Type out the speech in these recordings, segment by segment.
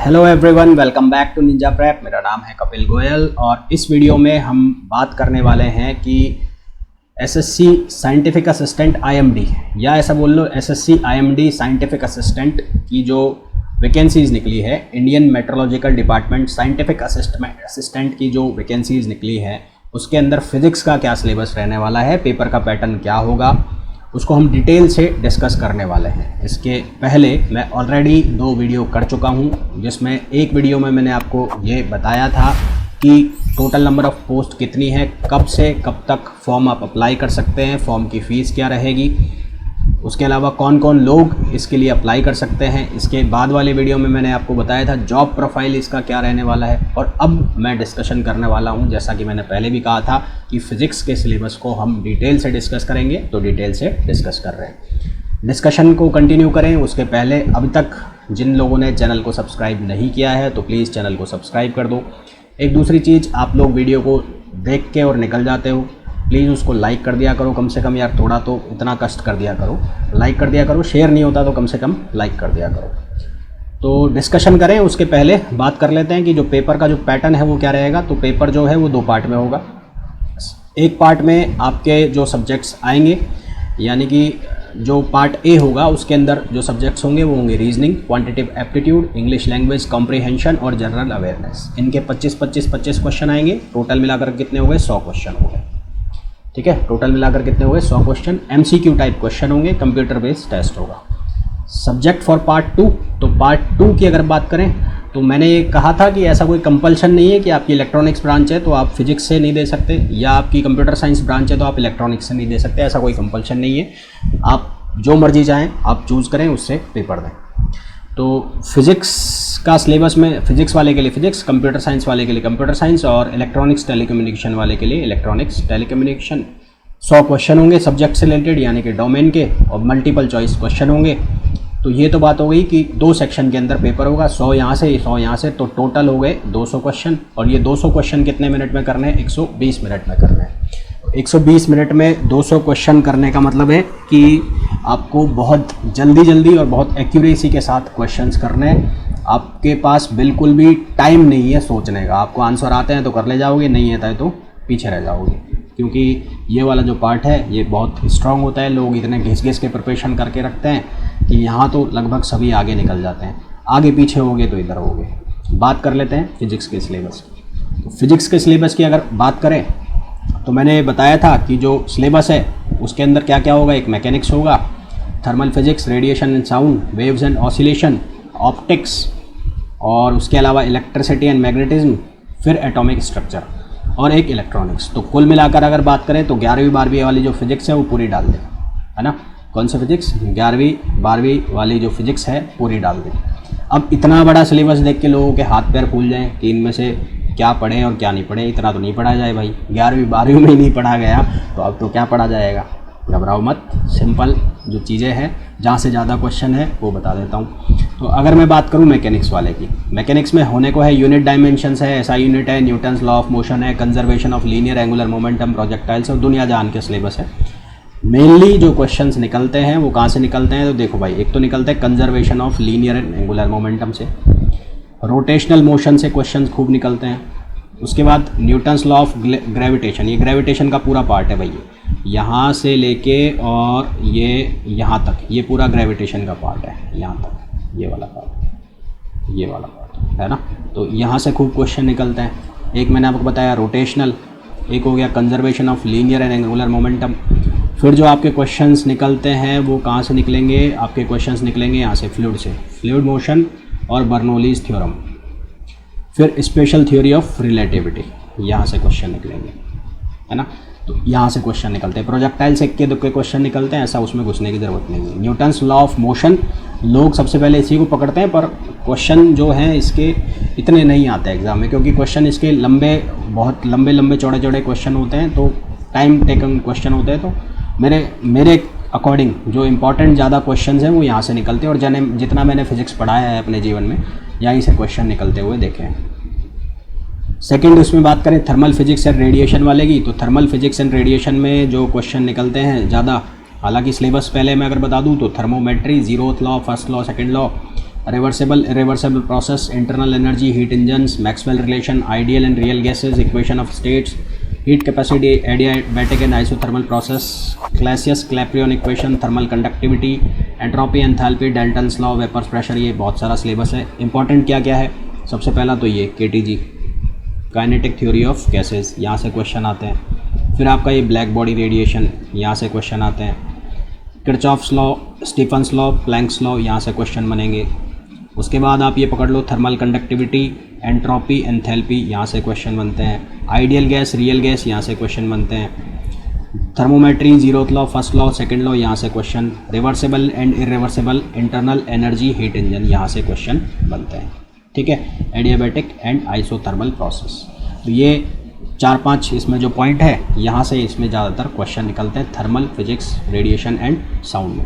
Hello everyone, welcome back to Ninja Prep. मेरा नाम है कपिल गोयल और इस वीडियो में हम बात करने वाले हैं कि एसएससी साइंटिफिक असिस्टेंट आईएमडी या ऐसा बोल लो एसएससी आईएमडी साइंटिफिक असिस्टेंट की जो वैकेंसीज़ निकली है, Indian Meteorological Department scientific assistant की जो वैकेंसीज़ निकली है, उसके अंदर फिज़िक्स का क्या सिलेबस रहने वाला है, पेपर का पैटर्न क्या होगा, उसको हम डिटेल से डिस्कस करने वाले हैं। इसके पहले मैं ऑलरेडी 2 वीडियो कर चुका हूं, जिसमें एक वीडियो में मैंने आपको ये बताया था कि टोटल नंबर ऑफ़ पोस्ट कितनी है, कब से कब तक फॉर्म आप अप्लाई कर सकते हैं, फॉर्म की फ़ीस क्या रहेगी, उसके अलावा कौन कौन लोग इसके लिए अप्लाई कर सकते हैं। इसके बाद वाले वीडियो में मैंने आपको बताया था जॉब प्रोफाइल इसका क्या रहने वाला है। और अब मैं डिस्कशन करने वाला हूं, जैसा कि मैंने पहले भी कहा था कि फ़िज़िक्स के सिलेबस को हम डिटेल से डिस्कस करेंगे, तो डिटेल से डिस्कस कर रहे हैं। डिस्कशन को कंटिन्यू करें उसके पहले अभी तक जिन लोगों ने चैनल को सब्सक्राइब नहीं किया है तो प्लीज़ चैनल को सब्सक्राइब कर दो। एक दूसरी चीज़, आप लोग वीडियो को देख के और निकल जाते हो, प्लीज़ उसको लाइक कर दिया करो कम से कम यार, थोड़ा तो इतना कष्ट कर दिया करो, लाइक कर दिया करो। शेयर नहीं होता तो कम से कम लाइक कर दिया करो। तो डिस्कशन करें उसके पहले बात कर लेते हैं कि जो पेपर का जो पैटर्न है वो क्या रहेगा। तो पेपर जो है वो 2 पार्ट में होगा। एक पार्ट में आपके जो सब्जेक्ट्स आएंगे, यानी कि जो पार्ट ए होगा उसके अंदर जो सब्जेक्ट्स होंगे वो होंगे reasoning, quantitative aptitude, English language comprehension और जनरल अवेयरनेस। इनके 25 क्वेश्चन आएंगे। टोटल मिलाकर कितने हो गए? 100 क्वेश्चन हो गए। ठीक है, टोटल मिलाकर कितने हो गए? 100 क्वेश्चन। एमसीक्यू टाइप क्वेश्चन होंगे, कंप्यूटर बेस्ड टेस्ट होगा। सब्जेक्ट फॉर पार्ट 2, तो पार्ट 2 की अगर बात करें तो मैंने ये कहा था कि ऐसा कोई कंपल्शन नहीं है कि आपकी इलेक्ट्रॉनिक्स ब्रांच है तो आप फिजिक्स से नहीं दे सकते, या आपकी कंप्यूटर साइंस ब्रांच है तो आप इलेक्ट्रॉनिक्स से नहीं दे सकते। ऐसा कोई कंपल्शन नहीं है, आप जो मर्जी चाहें आप चूज़ करें, उससे पेपर दें। तो फिज़िक्स का सिलेबस में फिज़िक्स वाले के लिए फिज़िक्स, कंप्यूटर साइंस वाले के लिए कंप्यूटर साइंस और इलेक्ट्रॉनिक्स टेलीकम्युनिकेशन वाले के लिए इलेक्ट्रॉनिक्स टेलीकम्युनिकेशन। 100 क्वेश्चन होंगे सब्जेक्ट से रिलेटेड, यानी कि डोमेन के, और मल्टीपल चॉइस क्वेश्चन होंगे। तो ये तो बात हो गई कि 2 सेक्शन के अंदर पेपर होगा, 100 यहाँ से 100 यहाँ से, तो टोटल हो गए 200 क्वेश्चन। और ये 200 क्वेश्चन कितने मिनट में करने हैं? 120 मिनट में करने हैं। 120 मिनट में 200 क्वेश्चन करने का मतलब है कि आपको बहुत जल्दी और बहुत एक्यूरेसी के साथ क्वेश्चंस करने हैं। आपके पास बिल्कुल भी टाइम नहीं है सोचने का। आपको आंसर आते हैं तो कर ले जाओगे, नहीं आता है तो पीछे रह जाओगे, क्योंकि ये वाला जो पार्ट है ये बहुत स्ट्रांग होता है। लोग इतने घिस के प्रिपरेशन करके रखते हैं कि यहाँ तो लगभग सभी आगे निकल जाते हैं। आगे पीछे होगे तो इधर होगे। बात कर लेते हैं फिजिक्स के सिलेबस की। तो फिजिक्स के सिलेबस की अगर बात करें तो मैंने बताया था कि जो सिलेबस है उसके अंदर क्या क्या होगा। एक मैकेनिक्स होगा, thermal physics, radiation and sound, waves and oscillation, optics, और उसके अलावा इलेक्ट्रिसिटी एंड मैग्नेटिज्म, फिर एटॉमिक स्ट्रक्चर और एक इलेक्ट्रॉनिक्स। तो कुल मिलाकर अगर बात करें तो 11वीं 12वीं वाली जो फिजिक्स है वो पूरी डाल दें, है ना। कौन सा फिजिक्स? 11वीं 12वीं वाली जो फिजिक्स है पूरी डाल दें। अब इतना बड़ा सिलेबस देख के लोगों के हाथ पैर फूल जाएं कि इनमें से क्या पढ़े और क्या नहीं पढ़े। इतना तो नहीं पढ़ा जाए भाई, 11वीं 12वीं में ही नहीं पढ़ा गया तो अब तो क्या पढ़ा जाएगा। घबराओ मत, सिंपल जो चीज़ें हैं, जहाँ से ज़्यादा क्वेश्चन है वो बता देता हूँ। तो अगर मैं बात करूँ मैकेनिक्स वाले की, मैकेनिक्स में होने को है यूनिट डायमेंशंस है, एसआई यूनिट है, न्यूटन्स लॉ ऑफ मोशन है, conservation of linear angular momentum, projectiles और दुनिया जहान के सिलेबस है। मेनली जो क्वेश्चंस निकलते हैं वो कहाँ से निकलते हैं? तो देखो भाई, एक तो निकलते हैं conservation of linear angular momentum से, रोटेशनल मोशन से क्वेश्चंस खूब निकलते हैं। उसके बाद न्यूटन्स लॉ ऑफ ग्रेविटेशन, ये ग्रेविटेशन का पूरा पार्ट है भाई, यहाँ से लेके और ये यहाँ तक, ये पूरा ग्रेविटेशन का पार्ट है, यहाँ तक ये वाला पार्ट, ये वाला पार्ट है ना। तो यहाँ से खूब क्वेश्चन निकलते हैं। एक मैंने आपको बताया रोटेशनल, एक हो गया conservation of linear and angular momentum. फिर जो आपके क्वेश्चंस निकलते हैं वो कहाँ से निकलेंगे? आपके क्वेश्चंस निकलेंगे यहाँ से, फ्लूइड से, फ्लूइड मोशन और बर्नौलीज थ्योरम। फिर स्पेशल थ्योरी ऑफ रिलेटिविटी, यहाँ से क्वेश्चन निकलेंगे, है ना। तो यहाँ से क्वेश्चन निकलते हैं। प्रोजेक्टाइल से के दुक्के क्वेश्चन निकलते हैं, ऐसा उसमें घुसने की ज़रूरत नहीं है। न्यूटन्स लॉ ऑफ मोशन, लोग सबसे पहले इसी को पकड़ते हैं, पर क्वेश्चन जो हैं इसके इतने नहीं आते एग्ज़ाम में, क्योंकि क्वेश्चन इसके लंबे, बहुत लंबे चौड़े क्वेश्चन होते हैं, तो टाइम टेकन क्वेश्चन होते हैं। तो मेरे अकॉर्डिंग जो इम्पॉर्टेंट ज़्यादा क्वेश्चन हैं वो यहाँ से निकलते हैं, और जितना मैंने फिजिक्स पढ़ाया है अपने जीवन में यहीं से क्वेश्चन निकलते हुए देखे हैं। सेकंड, उसमें बात करें थर्मल फिजिक्स एंड रेडिएशन वाले की, तो थर्मल फिजिक्स एंड रेडिएशन में जो क्वेश्चन निकलते हैं ज़्यादा, हालांकि सिलेबस पहले मैं अगर बता दूं तो thermometry, zeroth law, first law, second law, reversible irreversible process, internal energy, heat engines, Maxwell relation, ideal and real gases, equation of states, heat capacity, adiabatic and isothermal process, Clausius Clapeyron equation, thermal conductivity, entropy, enthalpy, Dalton's law, vapour pressure. ये बहुत सारा syllabus है। Important क्या क्या है, सबसे पहला तो ये KTG, kinetic theory of gases, यहाँ से क्वेश्चन आते हैं। फिर आपका ये ब्लैक बॉडी रेडिएशन, यहाँ से क्वेश्चन आते हैं। Kirchhoff's law, Stefan's law, Planck's law, यहाँ से क्वेश्चन बनेंगे। उसके बाद आप ये पकड़ लो थर्मल कंडक्टिविटी, एंट्रोपी, एंथैल्पी, यहाँ से क्वेश्चन बनते हैं। आइडियल गैस, रियल गैस, यहाँ से क्वेश्चन बनते हैं। Thermometry, zeroth law, first law, second law, यहाँ से question. Reversible and irreversible, internal energy, heat engine, यहाँ से क्वेश्चन बनते हैं। ठीक है, एडियाबैटिक एंड आइसोथर्मल प्रोसेस। तो ये 4-5 इसमें जो पॉइंट है, यहाँ से इसमें ज़्यादातर क्वेश्चन निकलते हैं thermal, physics, radiation and sound में।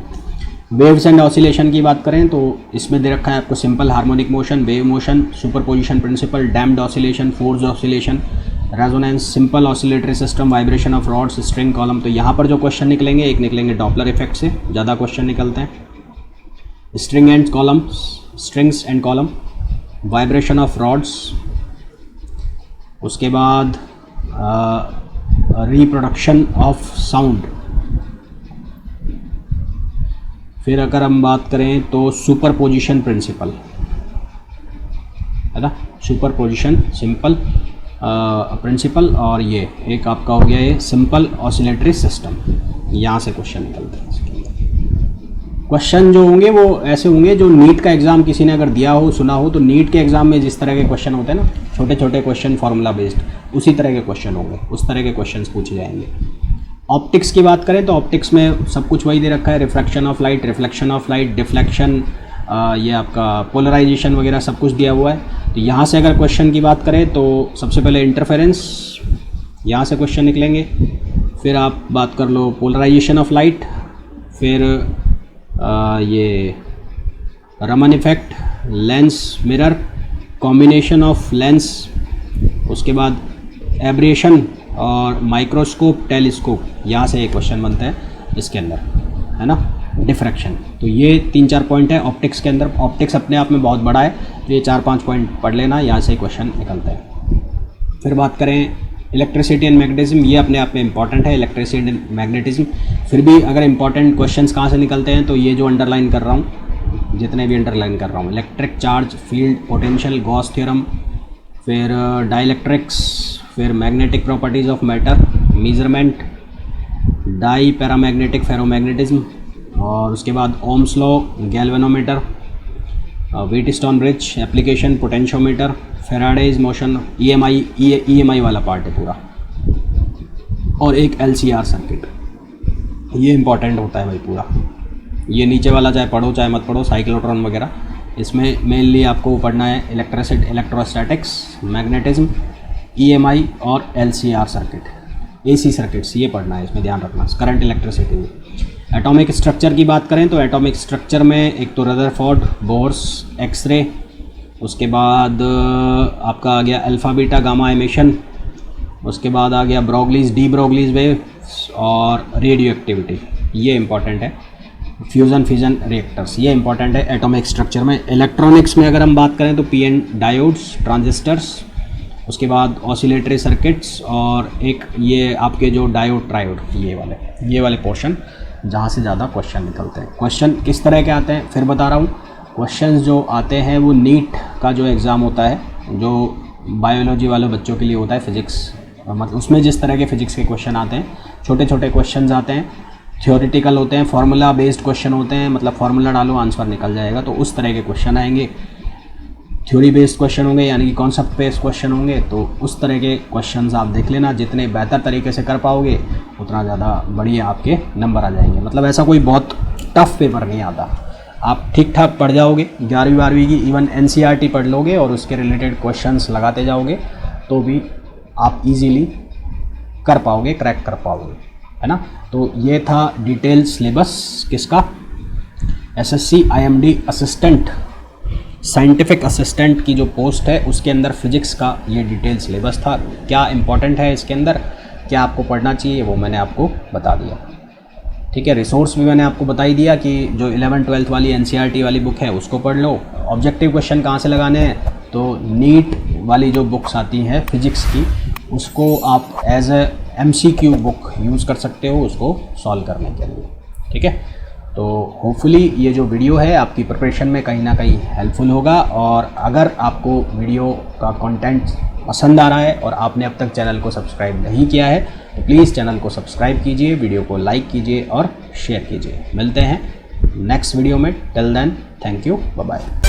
वेव्स एंड ऑसिलेशन की बात करें तो इसमें दे रखा है आपको simple harmonic motion, wave motion, superposition principle, damped oscillation, forced oscillation, resonance, simple oscillatory system, vibration of rods, string column. तो यहाँ पर जो क्वेश्चन निकलेंगे, एक निकलेंगे डॉपलर इफेक्ट से, ज़्यादा क्वेश्चन निकलते हैं। String and column, strings and column, vibration of rods, उसके बाद रिप्रोडक्शन ऑफ साउंड। फिर अगर हम बात करें तो सुपरपोजिशन प्रिंसिपल है ना, सुपरपोजिशन सिंपल प्रिंसिपल, और ये एक आपका हो गया ये सिंपल ऑसिलेटरी सिस्टम। यहाँ से क्वेश्चन निकलते हैं। इसके अंदर क्वेश्चन जो होंगे वो ऐसे होंगे जो नीट का एग्ज़ाम किसी ने अगर दिया हो, सुना हो, तो नीट के एग्ज़ाम में जिस तरह के क्वेश्चन होते हैं ना, छोटे छोटे क्वेश्चन फार्मूला बेस्ड, उसी तरह के क्वेश्चन होंगे, उस तरह के क्वेश्चन पूछे जाएंगे। ऑप्टिक्स की बात करें तो ऑप्टिक्स में सब कुछ वही दे रखा है, refraction of light, reflection of light, deflection, ये आपका पोलराइजेशन वगैरह सब कुछ दिया हुआ है। तो यहाँ से अगर क्वेश्चन की बात करें तो सबसे पहले इंटरफेरेंस, यहाँ से क्वेश्चन निकलेंगे। फिर आप बात कर लो पोलराइजेशन ऑफ लाइट, फिर ये Raman effect, lens mirror, combination of lens, उसके बाद एब्रेशन और माइक्रोस्कोप, टेलीस्कोप, यहाँ से एक क्वेश्चन बनता है इसके अंदर, है ना, डिफ्रैक्शन। तो ये 3-4 पॉइंट है ऑप्टिक्स के अंदर। ऑप्टिक्स अपने आप में बहुत बड़ा है, तो ये 4-5 पॉइंट पढ़ लेना, यहाँ से क्वेश्चन निकलता है। फिर बात करें इलेक्ट्रिसिटी एंड मैग्नेटिज्म, ये अपने आप में इंपॉर्टेंट है, इलेक्ट्रिसिटी एंड मैग्नेटिज्म। फिर भी अगर इंपॉर्टेंट क्वेश्चंस कहाँ से निकलते हैं तो ये जो अंडरलाइन कर रहा हूँ, जितने भी अंडरलाइन कर रहा हूँ, electric charge, field, potential, Gauss theorem, फिर डाइलेक्ट्रिक्स, फिर magnetic properties of matter, measurement, dia paramagnetic ferromagnetism, और उसके बाद Ohm's law, galvanometer, Wheatstone bridge application, potentiometer, Faraday's motion, EMI वाला पार्ट है पूरा, और एक LCR सर्किट। ये इंपॉर्टेंट होता है भाई पूरा। ये नीचे वाला चाहे पढ़ो चाहे मत पढ़ो, साइक्लोट्रॉन वगैरह, इसमें मेनली आपको पढ़ना है इलेक्ट्रिसिटी, इलेक्ट्रोस्टैटिक्स, मैग्नेटिज्म, EMI और LCR सर्किट, AC सर्किट्स, ये पढ़ना है, इसमें ध्यान रखना। करंट इलेक्ट्रिसिटी में एटॉमिक स्ट्रक्चर की बात करें तो एटॉमिक स्ट्रक्चर में एक तो रदरफोर्ड, बोर्स, एक्सरे, उसके बाद आपका आ गया अल्फ़ा बीटा गामा एमिशन, उसके बाद आ गया ब्रोगलीज, डी ब्रोगलीज वेव, और रेडियो एक्टिविटी, ये इंपॉर्टेंट है। फ्यूज़न फिजन रिएक्टर्स, ये इंपॉर्टेंट है एटॉमिक स्ट्रक्चर में। इलेक्ट्रॉनिक्स में अगर हम बात करें तो PN डायोड्स, ट्रांजिस्टर्स, उसके बाद ऑसिलेटरी सर्किट्स, और एक ये आपके जो डायोड ट्रायोड, ये वाले पोर्शन जहाँ से ज़्यादा क्वेश्चन निकलते हैं। क्वेश्चन किस तरह के आते हैं फिर बता रहा हूँ। क्वेश्चंस जो आते हैं वो नीट का जो एग्ज़ाम होता है, जो बायोलॉजी वाले बच्चों के लिए होता है, फिजिक्स, मतलब उसमें जिस तरह के फिजिक्स के क्वेश्चन आते हैं, छोटे छोटे क्वेश्चंस आते हैं, थ्योरेटिकल होते हैं, फार्मूला बेस्ड क्वेश्चन होते हैं, मतलब फार्मूला डालो आंसर निकल जाएगा, तो उस तरह के क्वेश्चन आएंगे। थ्योरी बेस्ड क्वेश्चन होंगे, यानी कि कॉन्सेप्ट बेस्ड क्वेश्चन होंगे, तो उस तरह के क्वेश्चंस आप देख लेना। जितने बेहतर तरीके से कर पाओगे उतना ज़्यादा बढ़िया आपके नंबर आ जाएंगे। मतलब ऐसा कोई बहुत टफ पेपर नहीं आता, आप ठीक ठाक पढ़ जाओगे। 11वीं 12वीं की इवन NCERT पढ़ लोगे और उसके रिलेटेड क्वेश्चंस लगाते जाओगे तो भी आप इजीली कर पाओगे, क्रैक कर पाओगे, है ना। तो ये था डिटेल सिलेबस किसका, SSC IMD assistant, scientific assistant की जो पोस्ट है उसके अंदर फिजिक्स का ये डिटेल सिलेबस था। क्या इंपॉर्टेंट है इसके अंदर, क्या आपको पढ़ना चाहिए, वो मैंने आपको बता दिया। ठीक है। रिसोर्स भी मैंने आपको बता ही दिया कि जो 11-12 वाली NCERT वाली बुक है उसको पढ़ लो। ऑब्जेक्टिव क्वेश्चन कहाँ से लगाने हैं, तो नीट वाली जो बुक्स आती हैं फिजिक्स की, उसको आप as a MCQ book use कर सकते हो उसको सॉल्व करने के लिए, ठीक है। तो होपफुली ये जो वीडियो है आपकी प्रिपरेशन में कहीं ना कहीं हेल्पफुल होगा। और अगर आपको वीडियो का कंटेंट पसंद आ रहा है और आपने अब तक चैनल को सब्सक्राइब नहीं किया है तो प्लीज़ चैनल को सब्सक्राइब कीजिए, वीडियो को लाइक कीजिए और शेयर कीजिए। मिलते हैं नेक्स्ट वीडियो में। Till then, thank you, bye bye.